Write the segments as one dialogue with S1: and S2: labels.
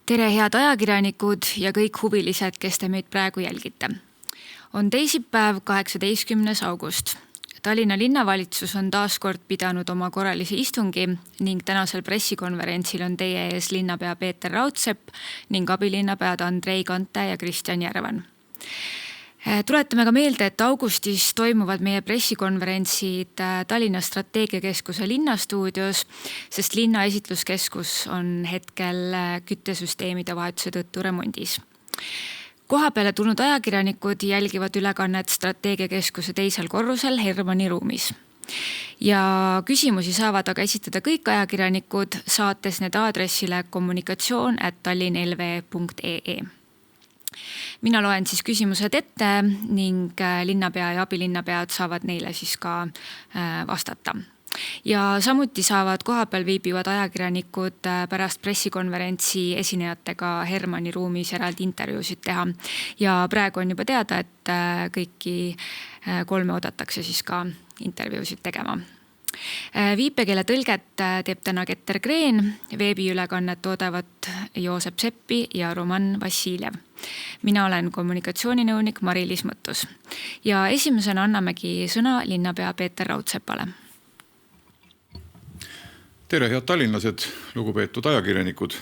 S1: Tere head ajakirjanikud ja kõik huvilised, kes te meid praegu jälgite. On teisipäev 18. august. Tallinna linnavalitsus on taas kord pidanud oma korralise istungi ning tänasel pressikonverentsil on teie ees linnapea Peeter Raudsepp ning abilinnapead Andrei Kante ja Kristjan Järvan. Tuletame ka meelde, et augustis toimuvad meie pressikonverentsid Tallinna strateegiakeskuse linnastuudios, sest linna esitluskeskus on hetkel küttesüsteemide vahetuse tõttu remondis. Kohapeale tulnud ajakirjanikud jälgivad ülekannet strateegiakeskuse teisel korrusel Hermanni ruumis. Ja küsimusi saavad aga esitada kõik ajakirjanikud, saates need aadressile kommunikatsioon@tallinnlv.ee. Mina loen siis küsimused ette ning linnapea ja abilinnapead saavad neile siis ka vastata. Ja samuti saavad kohapeal viibivad ajakirjanikud pärast pressikonverentsi esinejatega Hermanni ruumis eraldi intervjuusid teha. Ja praegu on juba teada, et kõiki 3 oodatakse siis ka intervjuusid tegema. Viipekeele tõlget teeb täna Keter Kreen, veebiülekannet toodavad Joosep Seppi ja Roman Vassiljev. Mina olen kommunikatsiooninõunik Mari-Liis Mõttus. Ja esimesena annamegi sõna linnapea Peeter Raudseppale.
S2: Tere head tallinlased, lugupeetud ajakirjanikud.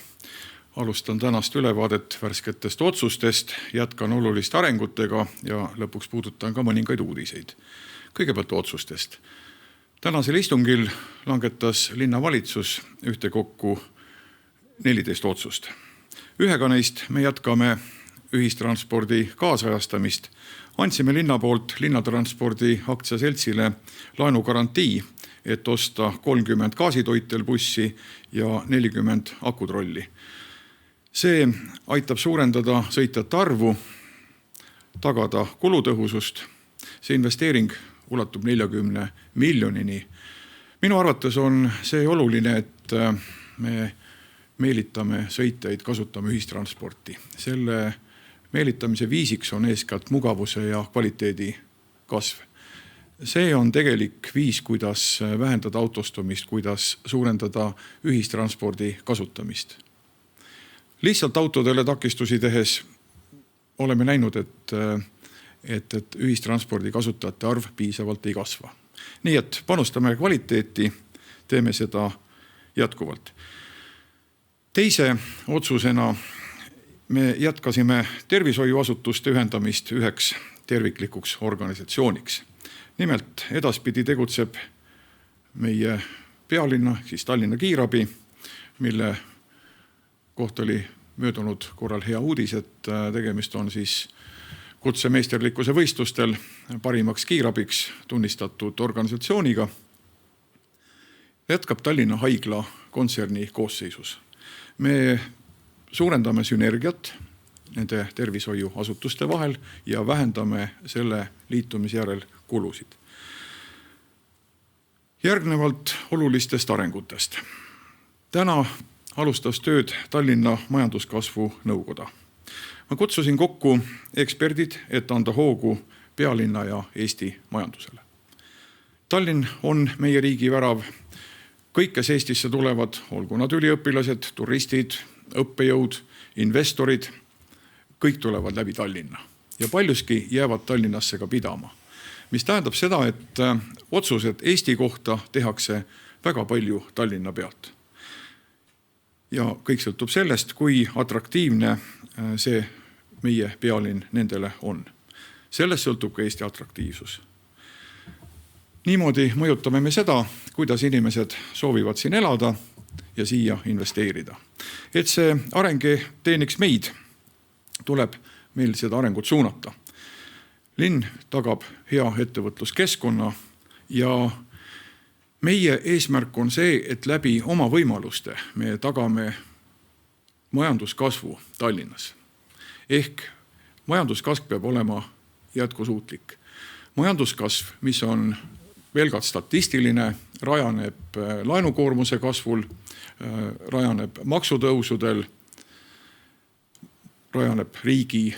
S2: Alustan tänast ülevaadet värsketest otsustest, jätkan oluliste arengutega ja lõpuks puudutan ka mõningaid uudiseid. Kõigepealt otsustest. Tänasel istungil langetas linnavalitsus ühtekokku 14 otsust. Ühega neist me jätkame ühistranspordi kaasajastamist. Andsime linna poolt linnatranspordi aktsiaseltsile laenugarantii, et osta 30 gaasitoitel-bussi ja 40 akutrolli. See aitab suurendada sõitjate arvu, tagada kulutõhusust. See investeering ulatub 40 miljonini. Minu arvates on see oluline, et me meelitame sõitjaid kasutama ühistransporti. Selle meelitamise viisiks on eeskätt mugavuse ja kvaliteedi kasv. See on tegelik viis, kuidas vähendada autostumist, kuidas suurendada ühistranspordi kasutamist. Lihtsalt autodele takistusi tehes oleme näinud, et ühistranspordi kasutajate arv piisavalt ei kasva. Nii et panustame kvaliteeti, teeme seda jätkuvalt. Teise otsusena me jätkasime tervishoiuasutuste ühendamist üheks terviklikuks organisatsiooniks. Nimelt edaspidi tegutseb meie pealinna, siis Tallinna Kiirabi, mille kohta oli möödunud korral hea uudis, et tegemist on siis kutsemeisterlikkuse võistlustel parimaks kiirabiks tunnistatud organisatsiooniga. Jätkab Tallinna Haigla kontserni koosseisus. Me suurendame sünergiat nende tervishoiuasutuste vahel ja vähendame selle liitumise järel kulusid. Järgnevalt olulistest arengutest. Täna alustas tööd Tallinna majanduskasvu nõukoda. Ma kutsusin kokku eksperdid, et anda hoogu pealinna ja Eesti majandusele. Tallinn on meie riigi värav. Kõik, kes Eestisse tulevad, olgu nad üliõpilased, turistid, õppejõud, investorid, kõik tulevad läbi Tallinna ja paljuski jäävad Tallinnasse ka pidama. Mis tähendab seda, et otsused Eesti kohta tehakse väga palju Tallinna pealt. Ja kõik sõltub sellest, kui atraktiivne see meie pealinn nendele on. Sellest sõltub ka Eesti atraktiivsus. Niimoodi mõjutame me seda, kuidas inimesed soovivad siin elada ja siia investeerida. Et see areng teeniks meid, tuleb meil seda arengut suunata. Linn tagab hea ettevõtluskeskkonna ja meie eesmärk on see, et läbi oma võimaluste me tagame majanduskasvu Tallinnas. Ehk majanduskasv peab olema jätkusuutlik. Majanduskasv, mis on pelgalt statistiline, rajaneb laenukoormuse kasvul, rajaneb maksutõusudel, rajaneb riigi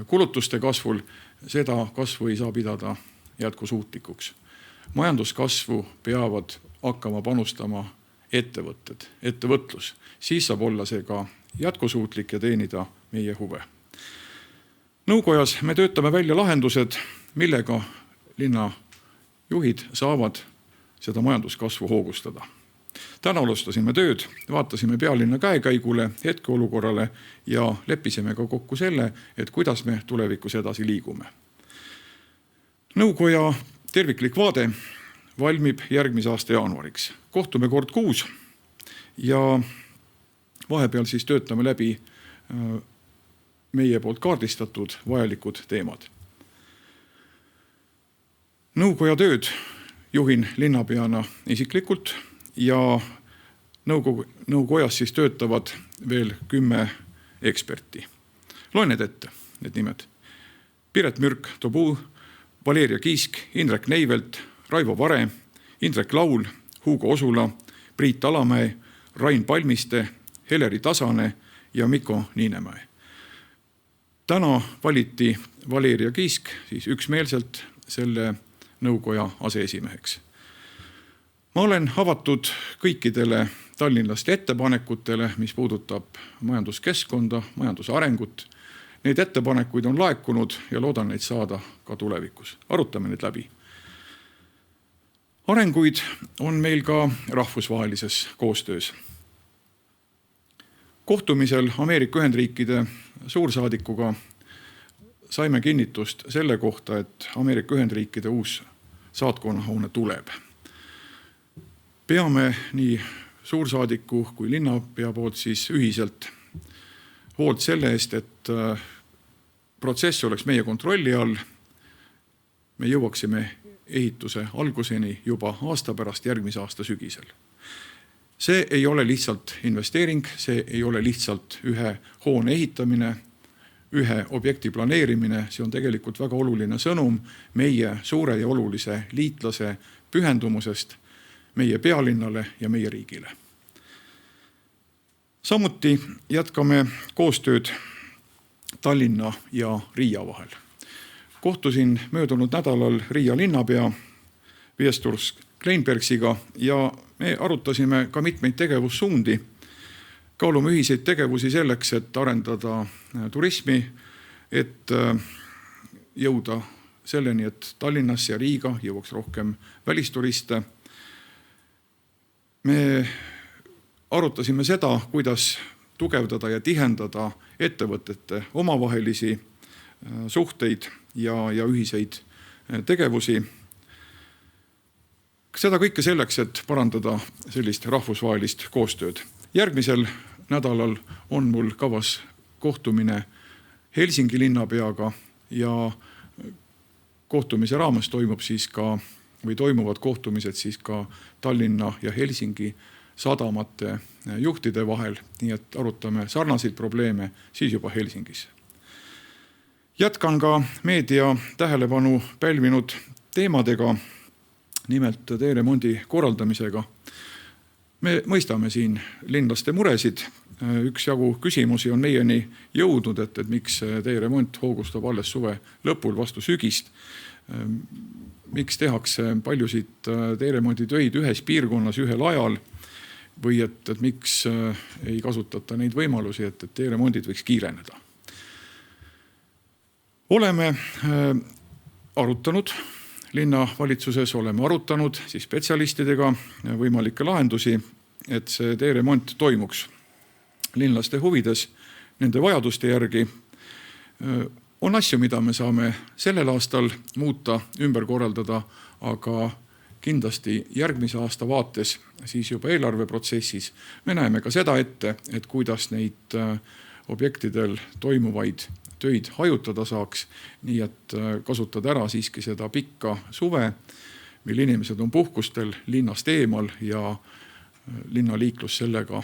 S2: kulutuste kasvul, seda kasvu ei saa pidada jätkusuutlikuks. Majanduskasvu peavad hakkama panustama ettevõtted, ettevõtlus. Siis saab olla see ka jätkusuutlik ja teenida meie huve. Nõukojas me töötame välja lahendused, millega linna juhid saavad seda majanduskasvu hoogustada. Täna alustasime tööd, vaatasime pealinna käekäigule, hetkeolukorrale ja leppisime ka kokku selle, et kuidas me tulevikus edasi liigume. Nõukoja terviklik vaade valmib järgmise aasta jaanuariks. Kohtume kord kuus ja vahepeal siis töötame läbi meie poolt kaardistatud vajalikud teemad. Nõukoja tööd juhin linnapeana isiklikult ja nõukojas siis töötavad veel 10 eksperti. Loen need ette, need nimed. Piret Mürk-Tobuu, Valeria Kiisk, Indrek Neivelt, Raivo Vare, Indrek Laul, Hugo Osula, Priit Alamäe, Rain Palmiste, Heleri Tasane ja Mikko Niinemäe. Täna valiti Valeria Kiisk siis üksmeelselt selle nõukoja aseesimeheks. Ma olen avatud kõikidele tallinlaste ettepanekutele, mis puudutab majanduskeskkonda, majandusarengut. Neid ettepanekuid on laekunud ja loodan neid saada ka tulevikus. Arutame need läbi. Arenguid on meil ka rahvusvahelises koostöös. Kohtumisel Ameerika Ühendriikide suursaadikuga saime kinnitust selle kohta, et Ameerika Ühendriikide uus saatkonnahoone tuleb. Peame nii suursaadiku kui linnapea poolt siis ühiselt hoolt selle eest, et protsess oleks meie kontrolli all. Me jõuaksime ehituse alguseni juba aasta pärast järgmise aasta sügisel. See ei ole lihtsalt investeering, see ei ole lihtsalt ühe hoone ehitamine, ühe objekti planeerimine, see on tegelikult väga oluline sõnum meie suure ja olulise liitlase pühendumusest meie pealinnale ja meie riigile. Samuti jätkame koostööd Tallinna ja Riia vahel. Kohtusin möödunud nädalal Riia linnapea Viesturs Kleinbergsiga ja me arutasime ka mitmeid tegevussuundi. Kaalume ühiseid tegevusi selleks, et arendada turismi, et jõuda selleni, et Tallinnasse ja Riiga jõuaks rohkem välisturiste. Me arutasime seda, kuidas tugevdada ja tihendada ettevõtete omavahelisi suhteid ja ühiseid tegevusi. Seda kõike selleks, et parandada sellist rahvusvahelist koostööd. Järgmisel nädalal on mul kavas kohtumine Helsingi linnapeaga ja kohtumise raames toimuvad kohtumised siis ka Tallinna ja Helsingi sadamate juhtide vahel, nii et arutame sarnaseid probleeme siis juba Helsingis. Jätkan ka meedia tähelepanu pälvinud teemadega, nimelt teeremondi korraldamisega. Me mõistame siin linlaste muresid. Üksjagu küsimusi on meieni jõudnud, et miks teeremont hoogustab alles suve lõpul vastu sügist. Miks tehakse paljusid teeremonditöid ühes piirkonnas ühel ajal või et miks ei kasutata neid võimalusi, et teeremondid võiks kiireneda. Oleme arutanud linnavalitsuses, oleme arutanud siis spetsialistidega võimalikke lahendusi, et see teeremont toimuks linlaste huvides, nende vajaduste järgi. On asju, mida me saame sellel aastal muuta, ümber korraldada, aga kindlasti järgmise aasta vaates, siis juba eelarveprotsessis, me näeme ka seda ette, et kuidas neid objektidel toimuvaid töid hajutada saaks, nii et kasutada ära siiski seda pikka suve, mil inimesed on puhkustel linnast eemal ja linnaliiklus sellega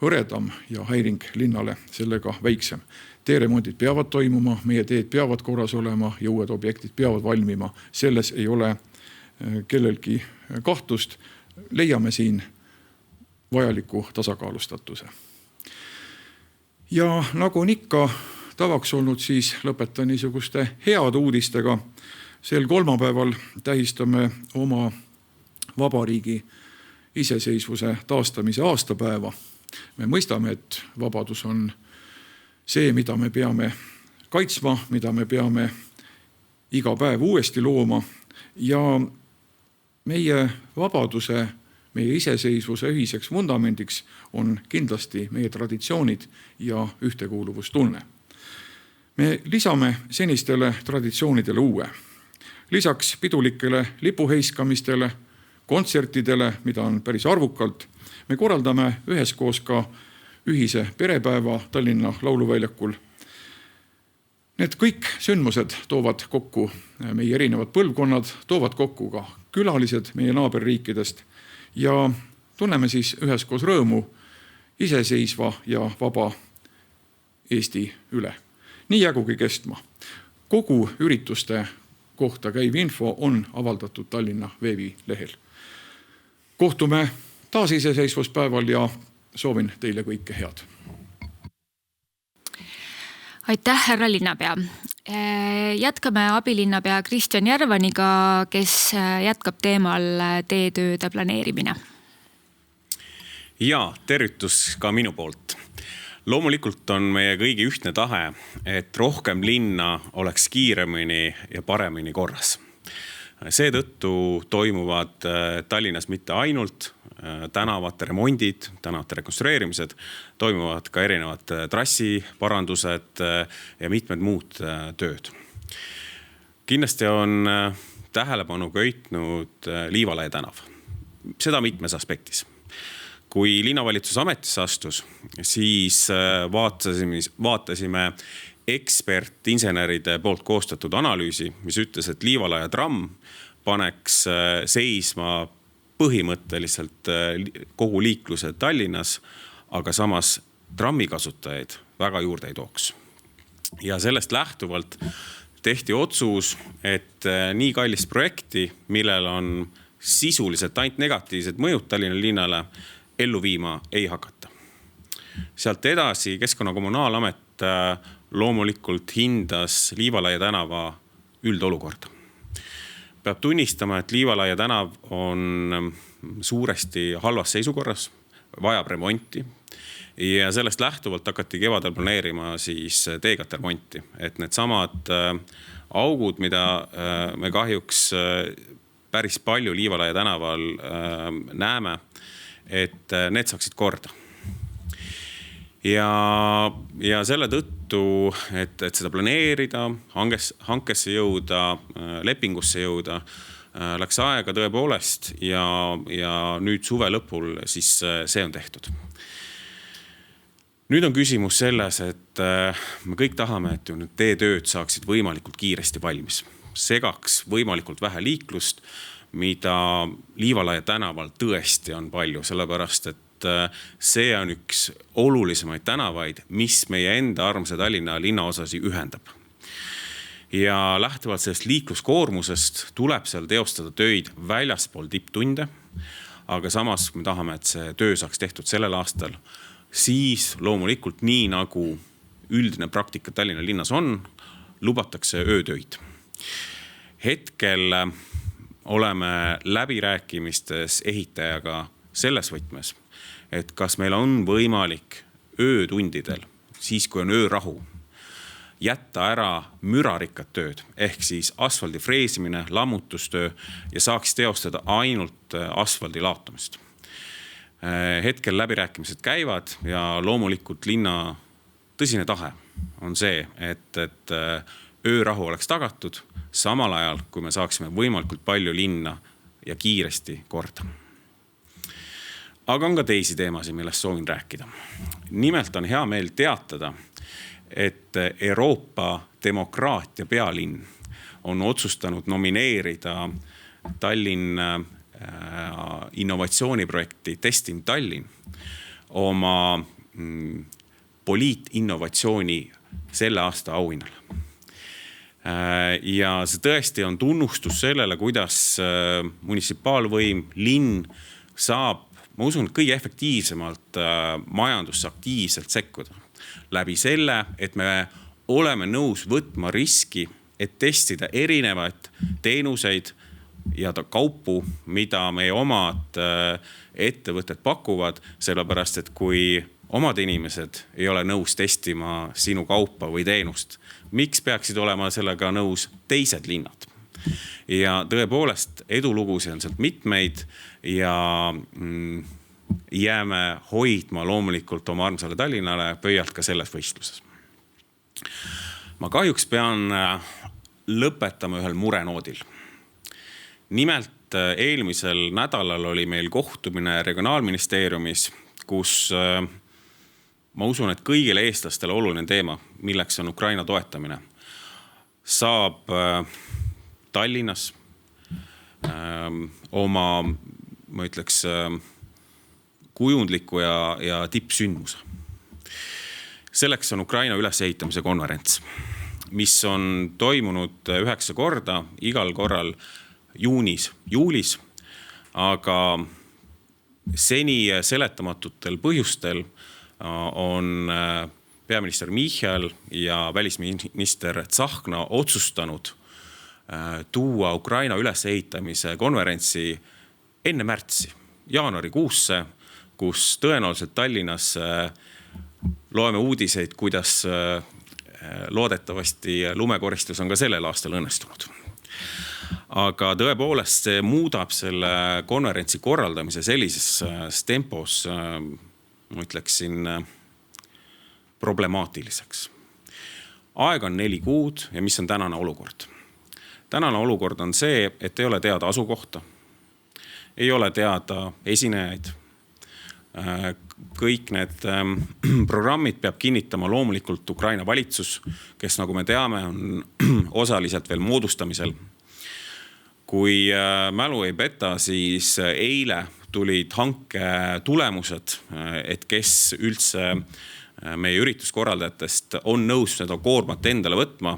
S2: hõredam ja häiring linnale sellega väiksem. Teeremondid peavad toimuma, meie teed peavad korras olema ja uued objektid peavad valmima. Selles ei ole kellelgi kahtlust. Leiame siin vajaliku tasakaalustatuse. Ja nagu on ikka tavaks olnud, siis lõpetan niisuguste head uudistega. Sel kolmapäeval tähistame oma vabariigi iseseisvuse taastamise aastapäeva. Me mõistame, et vabadus on see, mida me peame kaitsma, mida me peame iga päev uuesti looma ja meie vabaduse, meie iseseisvuse ühiseks vundamendiks on kindlasti meie traditsioonid ja ühtekuuluvustunne. Me lisame senistele traditsioonidele uue. Lisaks pidulikele lipuheiskamistele, kontsertidele, mida on päris arvukalt, me korraldame üheskoos ka ühise perepäeva Tallinna Lauluväljakul. Need kõik sündmused toovad kokku meie erinevad põlvkonnad, toovad kokku ka külalised meie naaberriikidest ja tunneme siis üheskoos rõõmu iseseisva ja vaba Eesti üle. Nii jäägugi kestma. Kogu ürituste kohta käiv info on avaldatud Tallinna veebilehel. Kohtume taas iseseisvuspäeval ja soovin teile kõike head.
S1: Aitäh, härra linnapea. Jätkame abilinnapea Kristjan Järvaniga, kes jätkab teemal teetööde planeerimine.
S3: Ja, tervitus ka minu poolt. Loomulikult on meie kõigi ühtne tahe, et rohkem linna oleks kiiremini ja paremini korras. Seetõttu toimuvad Tallinnas mitte ainult tänavate remondid, tänavate rekonstrueerimised, toimuvad ka erinevad trassiparandused ja mitmed muud tööd. Kindlasti on tähelepanu köitnud Liivalaia tänav. Seda mitmes aspektis. Kui linnavalitsus ametisse astus, siis vaatasime ekspertinseneride poolt koostatud analüüsi, mis ütles, et Liivalaia tramm paneks seisma põhimõtteliselt kogu liikluse Tallinnas, aga samas trammikasutajaid väga juurde ei tooks. Ja sellest lähtuvalt tehti otsus, et nii kallist projekti, millel on sisuliselt ainult negatiivsed mõjud Tallinna linnale, ellu viima ei hakata. Sealt edasi Keskkonnakommunaalamet loomulikult hindas Liivalaia tänava üldolukorda. Peab tunnistama, et Liivalaia tänav on suuresti halvas seisukorras, vajab remonti ja sellest lähtuvalt hakati kevadel planeerima siis teekateremonti, et need samad augud, mida me kahjuks päris palju Liivalaia tänaval näeme, et need saaksid korda. Ja selle tõttu, et seda planeerida, hankesse jõuda, lepingusse jõuda, läks aega tõepoolest ja nüüd suve lõpul siis see on tehtud. Nüüd on küsimus selles, et me kõik tahame, et need teetööd saaksid võimalikult kiiresti valmis. Segaks võimalikult vähe liiklust, mida Liivalaia tänaval tõesti on palju, sellepärast, et see on üks olulisemaid tänavaid, mis meie enda armsa Tallinna linnaosasi ühendab. Ja lähtuvalt sellest liikluskoormusest tuleb seal teostada töid väljaspool tipptunde, aga samas, kui me tahame, et see töö saaks tehtud sellel aastal, siis loomulikult nii nagu üldine praktika Tallinna linnas on, lubatakse öötöid. Hetkel oleme läbirääkimistes ehitajaga selles võtmes, et kas meil on võimalik öötundidel, siis kui on öörahu, jätta ära mürarikkad tööd, ehk siis asfaldi freesimine, lammutustöö ja saaks teostada ainult asfaldi laotamist. Hetkel läbirääkimised käivad ja loomulikult linna tõsine tahe on see, et öörahu oleks tagatud, samal ajal, kui me saaksime võimalikult palju linna ja kiiresti korda. Aga on ka teisi teemasid, millest soovin rääkida. Nimelt on hea meel teatada, et Euroopa demokraatia pealinn on otsustanud nomineerida Tallinna innovatsiooniprojekti Testim Tallinn oma poliitinnovatsiooni selle aasta auhinnale. Ja see tõesti on tunnustus sellele, kuidas munitsipaalvõim, linn saab, ma usun, kõige efektiivsemalt majandusse aktiivselt sekkuda. Läbi selle, et me oleme nõus võtma riski, et testida erinevaid teenuseid ja kaupu, mida meie omad ettevõtted pakuvad, sellepärast et kui omad inimesed ei ole nõus testima sinu kaupa või teenust, miks peaksid olema sellega nõus teised linnad? Ja tõepoolest edulugusid on sealt mitmeid ja jääme hoidma loomulikult oma armsale Tallinnale pöialt ka selles võistluses. Ma kahjuks pean lõpetama ühel murenoodil. Nimelt eelmisel nädalal oli meil kohtumine Regionaalministeeriumis, kus ma usun, et kõigile eestlastele oluline teema, milleks on Ukraina toetamine, saab Tallinnas oma, ma ütleks, kujundliku ja tippsündmuse. Selleks on Ukraina ülesehitamise konverents, mis on toimunud 9 korda, igal korral juulis, aga seni seletamatutel põhjustel on peaminister Michal ja välisminister Tsahkna otsustanud tuua Ukraina ülesehitamise konverentsi enne märtsi, jaanuarikuusse, kus tõenäoliselt Tallinnas loeme uudiseid, kuidas loodetavasti lumekoristus on ka sellel aastal õnnestunud. Aga tõepoolest see muudab selle konverentsi korraldamise sellises tempos, ma ütleksin, problemaatiliseks. Aeg on 4 kuud ja mis on tänane olukord? Tänane olukord on see, et ei ole teada asukohta, ei ole teada esinejaid. Kõik need programmid peab kinnitama loomulikult Ukraina valitsus, kes nagu me teame on osaliselt veel moodustamisel. Kui mälu ei peta, siis eile tulid hanke tulemused, et kes üldse meie ürituskorraldajatest on nõus seda koormat endale võtma.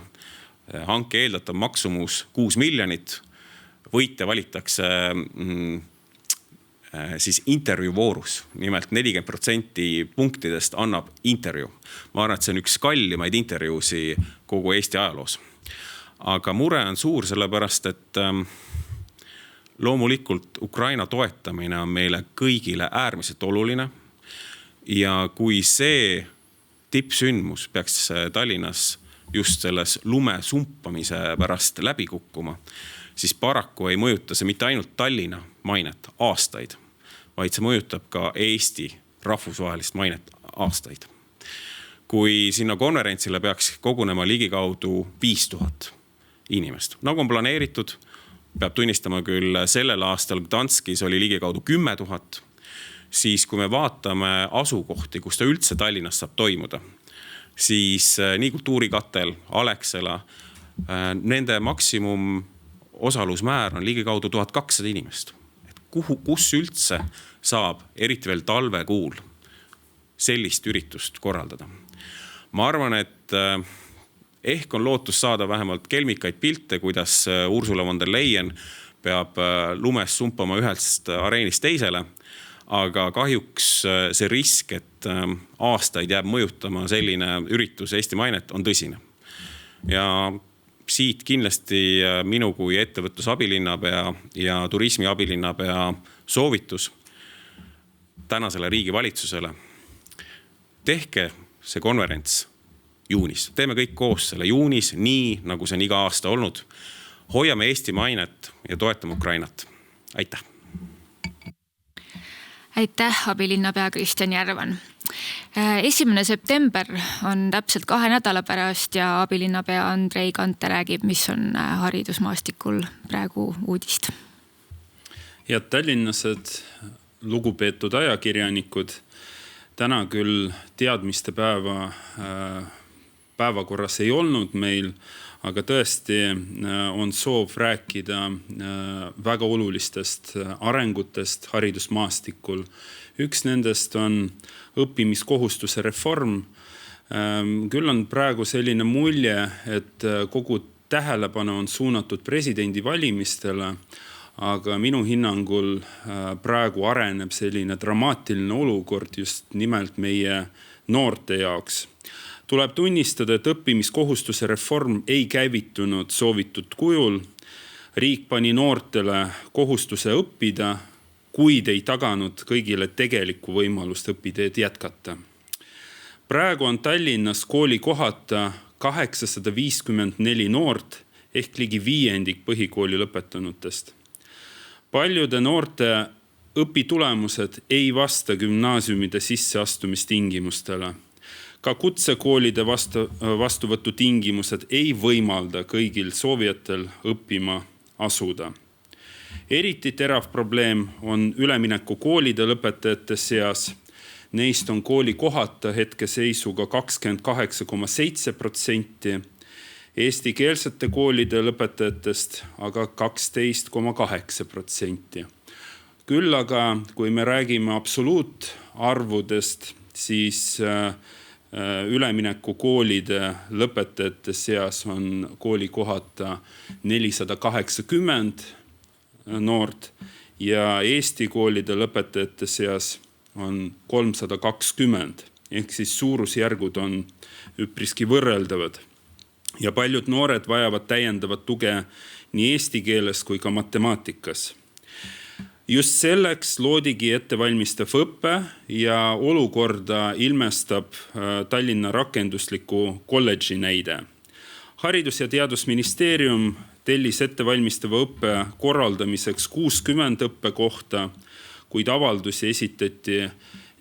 S3: Hanke eeldatav maksumus 6 miljonit, võitja valitakse siis intervjuu voorus. Nimelt 40% punktidest annab intervjuu. Ma arvan, et see on üks kallimaid intervjuusi kogu Eesti ajaloos. Aga mure on suur sellepärast, et loomulikult Ukraina toetamine on meile kõigile äärmiselt oluline. Ja kui see tippsündmus peaks Tallinnas just selles lume sumpamise pärast läbi kukkuma, siis paraku ei mõjuta see mitte ainult Tallinna mainet aastaid, vaid see mõjutab ka Eesti rahvusvahelist mainet aastaid. Kui sinna konverentsile peaks kogunema ligikaudu 5000 inimest, nagu on planeeritud, peab tunnistama küll sellel aastal Gdanskis oli ligikaudu 10 000, siis kui me vaatame asukohti, kus ta üldse Tallinnas saab toimuda, siis nii Kultuurikatel, Alexela, nende maksimum osalusmäär on ligikaudu 1200 inimest. Kus üldse saab, eriti veel talvekuul, sellist üritust korraldada? Ma arvan, et ehk on lootus saada vähemalt kelmikaid pilte, kuidas Ursula von der Leyen peab lumes sumpama ühest areenist teisele, aga kahjuks see risk, et aastaid jääb mõjutama selline üritus Eesti mainet, on tõsine. Ja siit kindlasti minu kui ettevõtlusabilinnapea ja turismiabilinnapea soovitus tänasele riigivalitsusele. Tehke see konverents juunis. Teeme kõik koos selle juunis, nii nagu see on iga aasta olnud. Hoiame Eesti mainet ja toetame Ukrainat. Aitäh!
S1: Aitäh, abilinnapea Kristjan Järvan. 1. september on täpselt 2 nädala pärast ja abilinnapea Andrei Kante räägib, mis on haridusmaastikul praegu uudist.
S4: Head tallinnased, lugupeetud ajakirjanikud, täna küll teadmiste päevakorras ei olnud meil, aga tõesti on soov rääkida väga olulistest arengutest haridusmaastikul. Üks nendest on õppimiskohustuse reform. Küll on praegu selline mulje, et kogu tähelepanu on suunatud presidendi valimistele, aga minu hinnangul praegu areneb selline dramaatiline olukord just nimelt meie noorte jaoks. Tuleb tunnistada, et õppimiskohustuse reform ei käivitunud soovitud kujul. Riik pani noortele kohustuse õppida, kuid ei taganud kõigile tegelikku võimalust õpiteed jätkata. Praegu on Tallinnas koolikohata 854 noort ehk ligi 1/5 põhikooli lõpetanutest. Paljude noorte õpitulemused ei vasta gümnaasiumide sisseastumistingimustele. Ka kutsekoolide vastuvõtu tingimused ei võimalda kõigil soovijatel õppima asuda. Eriti terav probleem on üleminekukoolide lõpetajate seas. Neist on koolikohata hetkeseisuga 28,7%, eestikeelsete koolide lõpetajatest aga 12,8%. Küll aga, kui me räägime absoluutarvudest, siis üleminekukoolide lõpetajate seas on koolikohata 480 noort ja Eesti koolide lõpetajate seas on 320, ehk siis suurusjärgud on üpriski võrreldavad. Ja paljud noored vajavad täiendavat tuge nii eesti keeles kui ka matemaatikas. Just selleks loodigi ettevalmistav õppe ja olukorda ilmestab Tallinna rakendusliku kolledži näide. Haridus- ja Teadusministeerium tellis ettevalmistava õppe korraldamiseks 60 õppekohta, kuid avaldusi esitati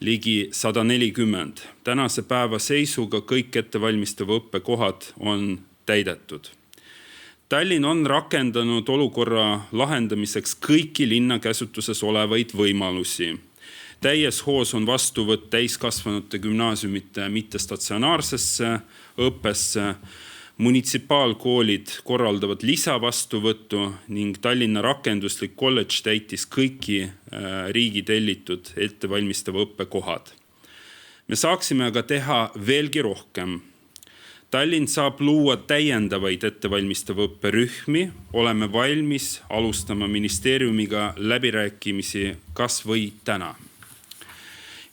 S4: ligi 140. Tänase päeva seisuga kõik ettevalmistava õppekohad on täidetud. Tallinn on rakendanud olukorra lahendamiseks kõiki linna käsutuses olevaid võimalusi. Täies hoos on vastuvõtt täiskasvanute gümnaasiumite mittestatsionaarsesse õppesse. Munitsipaalkoolid korraldavad lisavastuvõttu ning Tallinna rakenduslik kolledž täitis kõiki riigi tellitud ettevalmistava õppekohad. Me saaksime aga teha veelgi rohkem. Tallinn saab luua täiendavaid ettevalmistava õpperühmi, oleme valmis alustama ministeeriumiga läbirääkimisi kas või täna.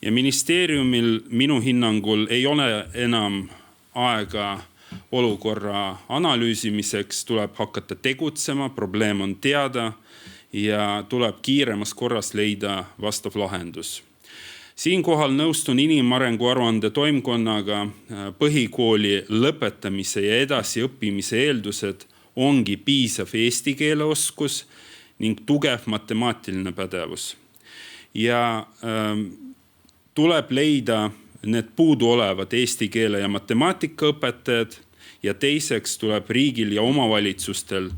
S4: Ja ministeeriumil minu hinnangul ei ole enam aega olukorra analüüsimiseks, tuleb hakata tegutsema, probleem on teada ja tuleb kiiremas korras leida vastav lahendus. Siinkohal nõustun inimarengu aruande toimkonnaga. Põhikooli lõpetamise ja edasi õppimise eeldused ongi piisav eesti keele oskus ning tugev matemaatiline pädevus. Ja tuleb leida need puuduolevad eesti keele ja matemaatika õpetajad ja teiseks tuleb riigil ja omavalitsustel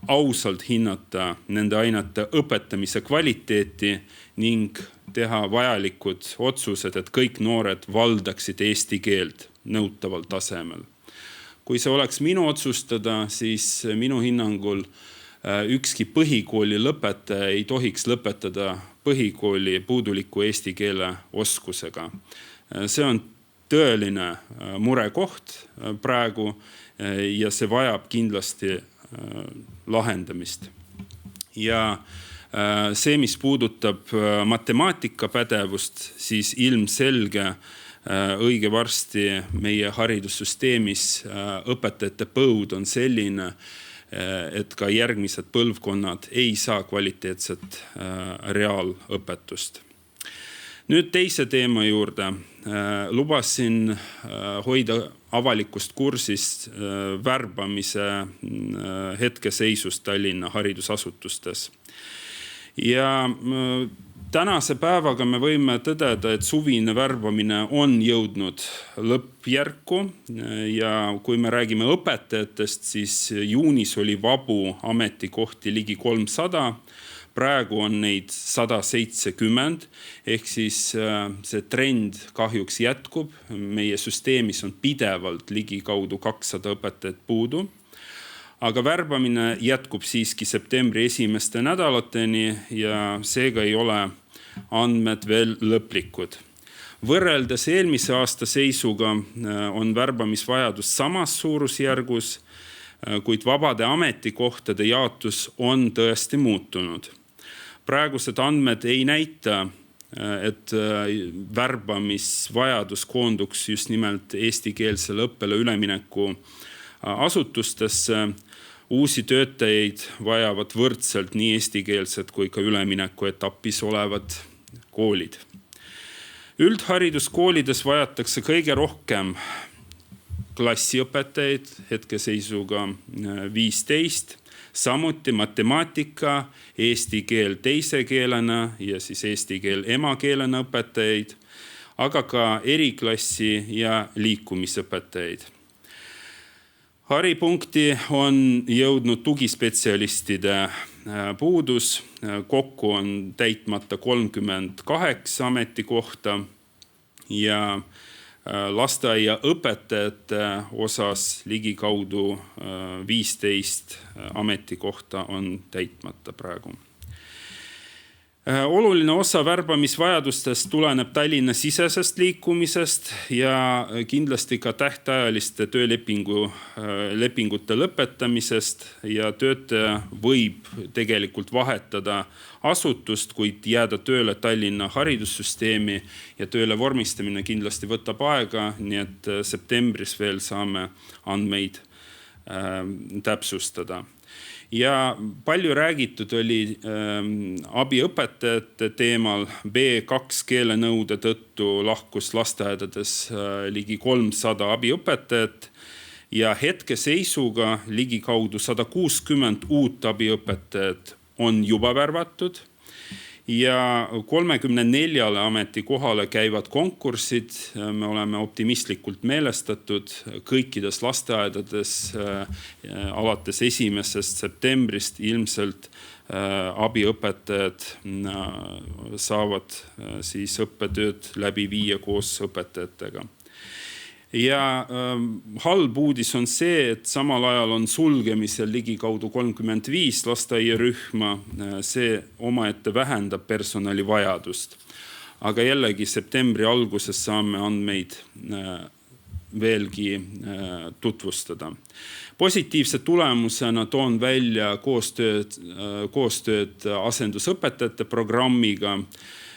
S4: ausalt hinnata nende ainete õpetamise kvaliteeti ning teha vajalikud otsused, et kõik noored valdaksid eesti keelt nõutaval tasemel. Kui see oleks minu otsustada, siis minu hinnangul ükski põhikooli lõpetaja ei tohiks lõpetada põhikooli puuduliku eesti keele oskusega. See on tõeline murekoht praegu ja see vajab kindlasti lahendamist. Ja see, mis puudutab matemaatika pädevust, siis ilmselge õige varsti meie haridussüsteemis õpetajate põud on selline, et ka järgmised põlvkonnad ei saa kvaliteetset reaalõpetust. Nüüd teise teema juurde. Lubasin hoida avalikust kursist värbamise hetkeseisust Tallinna haridusasutustes. Ja tänase päevaga me võime tõdeda, et suvine värbamine on jõudnud lõppjärku ja kui me räägime õpetajatest, siis juunis oli vabu ametikohti ligi 300. Praegu on neid 170, ehk siis see trend kahjuks jätkub. Meie süsteemis on pidevalt ligi kaudu 200 õpetajat puudu. Aga värbamine jätkub siiski septembri esimeste nädalateni ja seega ei ole andmed veel lõplikud. Võrreldes eelmise aasta seisuga on värbamisvajadus samas suurusjärgus, kuid vabade ametikohtade jaotus on tõesti muutunud. Praegused andmed ei näita, et värbamisvajadus koonduks just nimelt eestikeelsele õppele ülemineku asutustesse. uusi töötajaid vajavad võrdselt nii eestikeelsed kui ka üleminekuetapis olevad koolid. Üldhariduskoolides vajatakse kõige rohkem klassiõpetajaid, hetkeseisuga 15, samuti matemaatika, eesti keel teise keelena ja siis eesti keel emakeelena õpetajaid, aga ka eriklassi ja liikumisõpetajaid. Haripunkti on jõudnud tugispetsialistide puudus, kokku on täitmata 38 ametikohta ja lasteaiaõpetajate osas ligikaudu 15 ametikohta on täitmata praegu. Oluline osa värbamisvajadustest tuleneb Tallinna sisesest liikumisest ja kindlasti ka tähtajaliste töölepingute lõpetamisest ja töötaja võib tegelikult vahetada asutust, kuid jääda tööle Tallinna haridussüsteemi ja tööle vormistamine kindlasti võtab aega, nii et septembris veel saame andmeid täpsustada. Ja palju räägitud oli abiõpetajate teemal. B2 keelenõude tõttu lahkus lasteaedades ligi 300 abiõpetajat ja hetkeseisuga ligikaudu 160 uut abiõpetajat on juba värvatud ja 34 ametikohale käivad konkursid. Me oleme optimistlikult meelestatud kõikides lasteaedades alates 1. septembrist ilmselt abiõpetajad saavad siis õppetööd läbi viia koos õpetajatega. Ja halb uudis on see, et samal ajal on sulgemisel ligikaudu 35 lasteaiarühma. See omaette vähendab personalivajadust. Aga jällegi septembri alguses saame andmeid veelgi tutvustada. Positiivse tulemusena toon välja koostööd asendusõpetajate programmiga.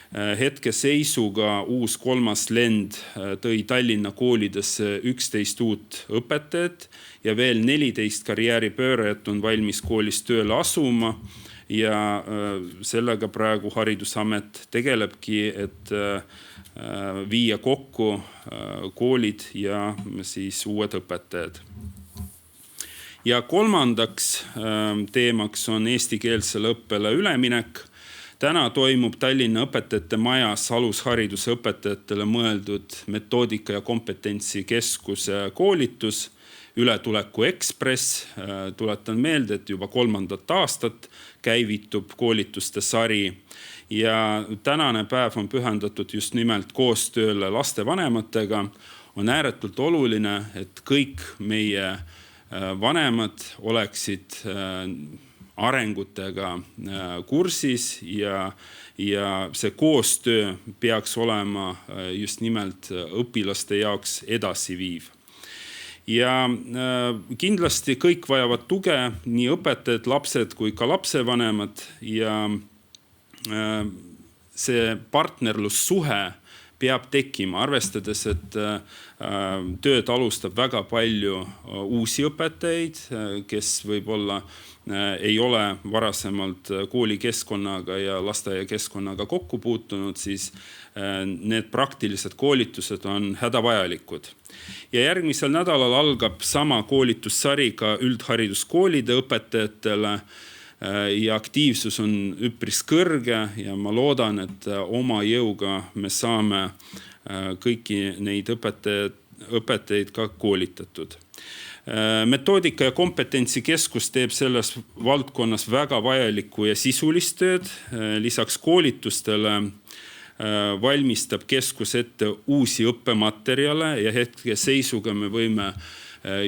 S4: Hetkeseisuga uus 3. lend tõi Tallinna koolidesse 11 uut õpetajat ja veel 14 karjääripöörajat on valmis koolis tööle asuma ja sellega praegu Haridusamet tegelebki, et viia kokku koolid ja siis uued õpetajad. Ja kolmandaks teemaks on eestikeelsele õppele üleminek. Täna toimub Tallinna õpetajate majas alushariduse õpetajatele mõeldud metoodika ja kompetentsikeskuse koolitus Ületuleku Ekspress. Tuletan meelde, et juba 3. aastat käivitub koolituste sari ja tänane päev on pühendatud just nimelt koostööle lastevanematega. On ääretult oluline, et kõik meie vanemad oleksid arengutega kursis ja see koostöö peaks olema just nimelt õpilaste jaoks edasiviiv. Ja kindlasti kõik vajavad tuge, nii õpetajad, lapsed kui ka lapsevanemad ja see partnerlussuhe peab tekkima, arvestades, et tööd alustab väga palju uusi õpetajaid, kes võib-olla ei ole varasemalt koolikeskkonnaga ja lasteaiakeskkonnaga kokku puutunud, siis need praktilised koolitused on hädavajalikud. Ja järgmisel nädalal algab sama koolitussari ka üldhariduskoolide õpetajatele ja aktiivsus on üpris kõrge ja ma loodan, et oma jõuga me saame kõiki neid õpetajaid ka koolitatud. Metoodika ja kompetentsikeskus teeb selles valdkonnas väga vajalikku ja sisulist tööd. Lisaks koolitustele valmistab keskus ette uusi õppematerjale ja hetkeseisuga me võime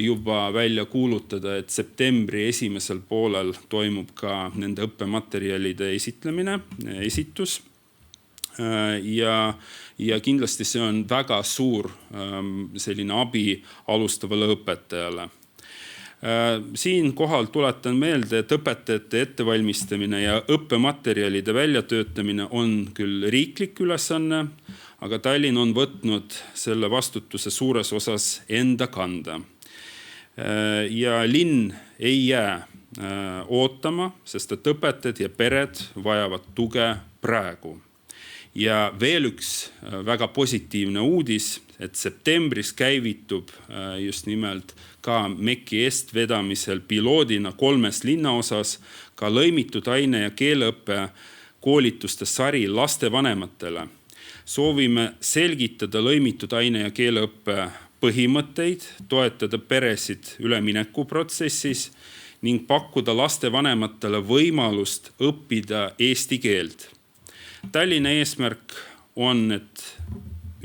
S4: juba välja kuulutada, et septembri esimesel poolel toimub ka nende õppematerjalide esitus. Ja kindlasti see on väga suur selline abi alustavale õpetajale. Siinkohal tuletan meelde, et õpetajate ettevalmistamine ja õppematerjalide väljatöötamine on küll riiklik ülesanne, aga Tallinn on võtnud selle vastutuse suures osas enda kanda. Ja linn ei jää ootama, sest et õpetajad ja pered vajavad tuge praegu. Ja veel üks väga positiivne uudis, et septembris käivitub just nimelt ka MEK-i eestvedamisel piloodina 3 linnaosas ka lõimitud aine- ja keeleõppe koolituste sari lastevanematele. Soovime selgitada lõimitud aine- ja keeleõppe põhimõtteid, toetada peresid üleminekuprotsessis ning pakkuda lastevanematele võimalust õppida eesti keelt. Tallinna eesmärk on, et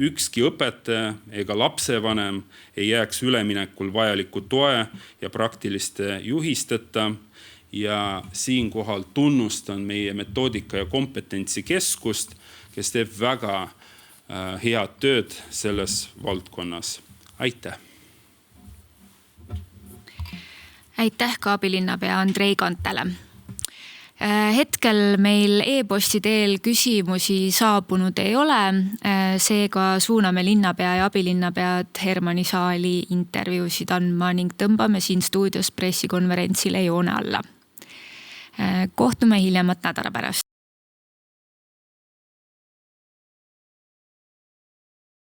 S4: ükski õpetaja ega lapsevanem ei jääks üleminekul vajaliku toe ja praktiliste juhisteta ja siinkohal tunnustan meie metoodika- ja kompetentsikeskust, kes teeb väga head tööd selles valdkonnas. Aitäh!
S1: Aitäh ka abilinnapea Andrei Kantele. Hetkel meil e-posti teel küsimusi saabunud ei ole, seega suuname linnapea ja abilinnapead Hermanni saali intervjuusid andma ning tõmbame siin stuudios pressikonverentsile joone alla. Kohtume hiljemat nädala pärast.